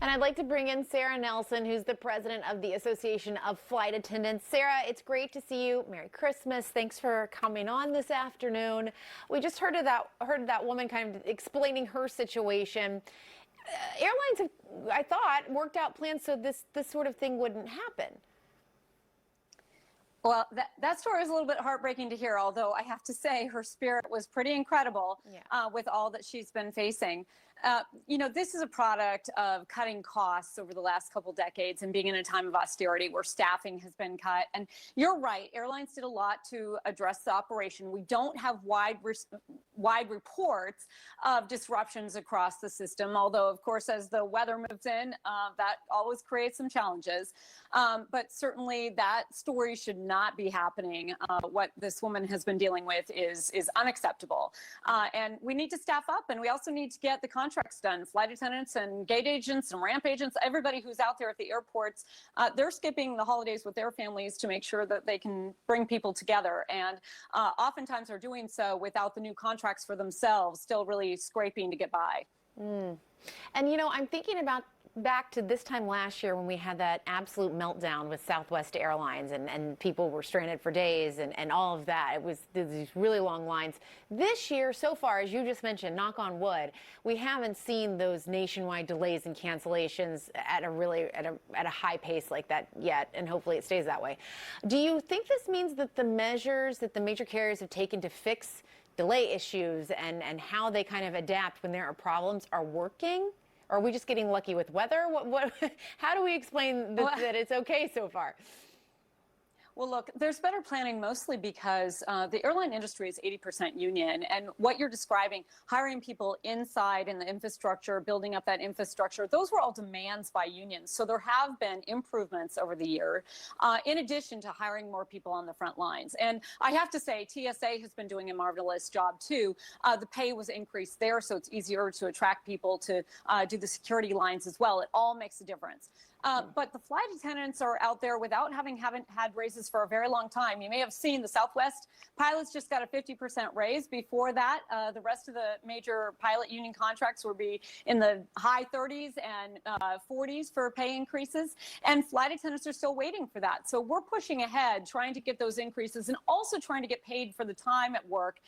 And I'd like to bring in Sarah Nelson, who's the president of the Association of Flight Attendants. Sarah, it's great to see you. Merry Christmas. Thanks for coming on this afternoon. We just heard that woman kind of explaining her situation. Airlines have, I thought, worked out plans so this sort of thing wouldn't happen. Well, that story is a little bit heartbreaking to hear, although I have to say her spirit was pretty incredible with all that she's been facing. This is a product of cutting costs over the last couple decades and being in a time of austerity where staffing has been cut. And you're right, airlines did a lot to address the operation. We don't have wide reports of disruptions across the system, although, of course, as the weather moves in, that always creates some challenges. But certainly that story should not be happening. What this woman has been dealing with is unacceptable. And we need to staff up, and we also need to get the contracts done. Flight attendants and gate agents and ramp agents, everybody who's out there at the airports, they're skipping the holidays with their families to make sure that they can bring people together. And oftentimes are doing so without the new contracts for themselves, still really scraping to get by. And, I'm thinking about back to this time last year when we had that absolute meltdown with Southwest Airlines and people were stranded for days and all of that. It was these really long lines. This year, so far, as you just mentioned, knock on wood, we haven't seen those nationwide delays and cancellations at a high pace like that yet, and hopefully it stays that way. Do you think this means that the measures that the major carriers have taken to fix delay issues and how they kind of adapt when there are problems are working? Or are we just getting lucky with weather? How do we explain that it's okay so far? Well, look, there's better planning mostly because the airline industry is 80% union. And what you're describing, hiring people inside in the infrastructure, building up that infrastructure, those were all demands by unions. So there have been improvements over the year, in addition to hiring more people on the front lines. And I have to say, TSA has been doing a marvelous job, too. The pay was increased there, so it's easier to attract people to do the security lines as well. It all makes a difference. But the flight attendants are out there haven't had raises for a very long time. You may have seen the Southwest pilots just got a 50% raise. Before that, the rest of the major pilot union contracts would be in the high 30s and 40s for pay increases. And flight attendants are still waiting for that. So we're pushing ahead, trying to get those increases and also trying to get paid for the time at work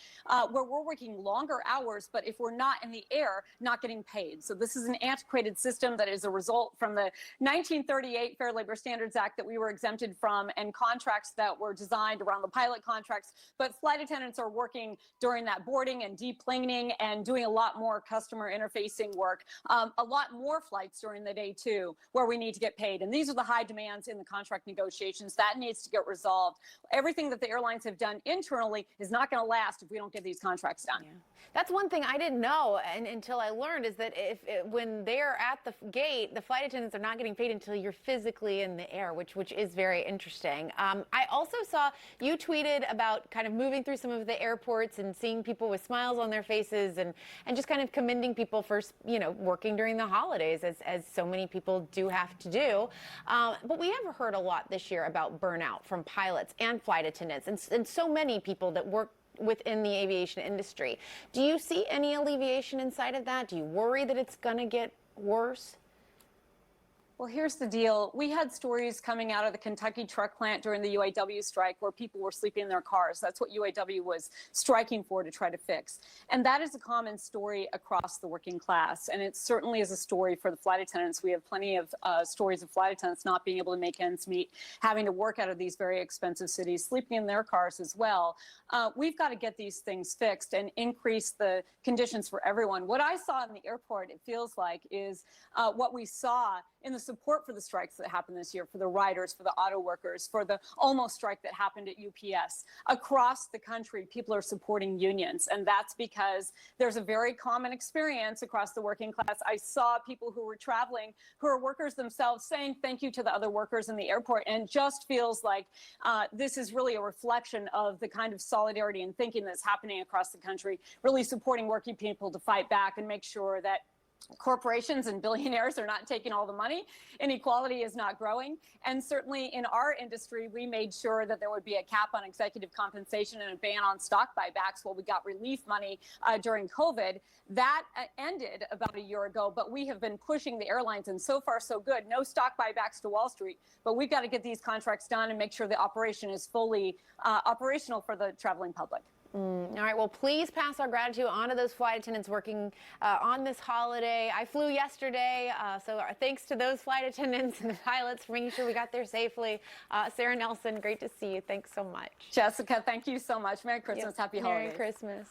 where we're working longer hours, but if we're not in the air, not getting paid. So this is an antiquated system that is a result from the 1938 Fair Labor Standards Act that we were exempted from and contracts that were designed around the pilot contracts. But flight attendants are working during that boarding and deplaning and doing a lot more customer interfacing work, a lot more flights during the day, too, where we need to get paid. And these are the high demands in the contract negotiations. That needs to get resolved. Everything that the airlines have done internally is not going to last if we don't get these contracts done. Yeah. That's one thing I didn't know until I learned is that when they're at the gate, the flight attendants are not getting paid until you're physically in the air, which is very interesting. I also saw you tweeted about kind of moving through some of the airports and seeing people with smiles on their faces and just kind of commending people for, working during the holidays as so many people do have to do. But we have heard a lot this year about burnout from pilots and flight attendants and so many people that work within the aviation industry. Do you see any alleviation inside of that? Do you worry that it's going to get worse? Well, here's the deal. We had stories coming out of the Kentucky truck plant during the UAW strike where people were sleeping in their cars. That's what UAW was striking for to try to fix. And that is a common story across the working class. And it certainly is a story for the flight attendants. We have plenty of stories of flight attendants not being able to make ends meet, having to work out of these very expensive cities, sleeping in their cars as well. We've got to get these things fixed and increase the conditions for everyone. What I saw in the airport, it feels like, is what we saw in the support for the strikes that happened this year, for the riders, for the auto workers, for the almost strike that happened at UPS. Across the country, people are supporting unions, and that's because there's a very common experience across the working class. I saw people who were traveling, who are workers themselves, saying thank you to the other workers in the airport, and it just feels like this is really a reflection of the kind of solidarity and thinking that's happening across the country, really supporting working people to fight back and make sure that corporations and billionaires are not taking all the money. Inequality is not growing. And certainly in our industry, we made sure that there would be a cap on executive compensation and a ban on stock buybacks while we got relief money during COVID. That ended about a year ago, but we have been pushing the airlines, and so far so good. No stock buybacks to Wall Street, but we've got to get these contracts done and make sure the operation is fully operational for the traveling public. All right. Well, please pass our gratitude on to those flight attendants working on this holiday. I flew yesterday, so our thanks to those flight attendants and the pilots for making sure we got there safely. Sarah Nelson, great to see you. Thanks so much. Jessica, thank you so much. Merry Christmas. Yep. Happy holidays. Merry Christmas.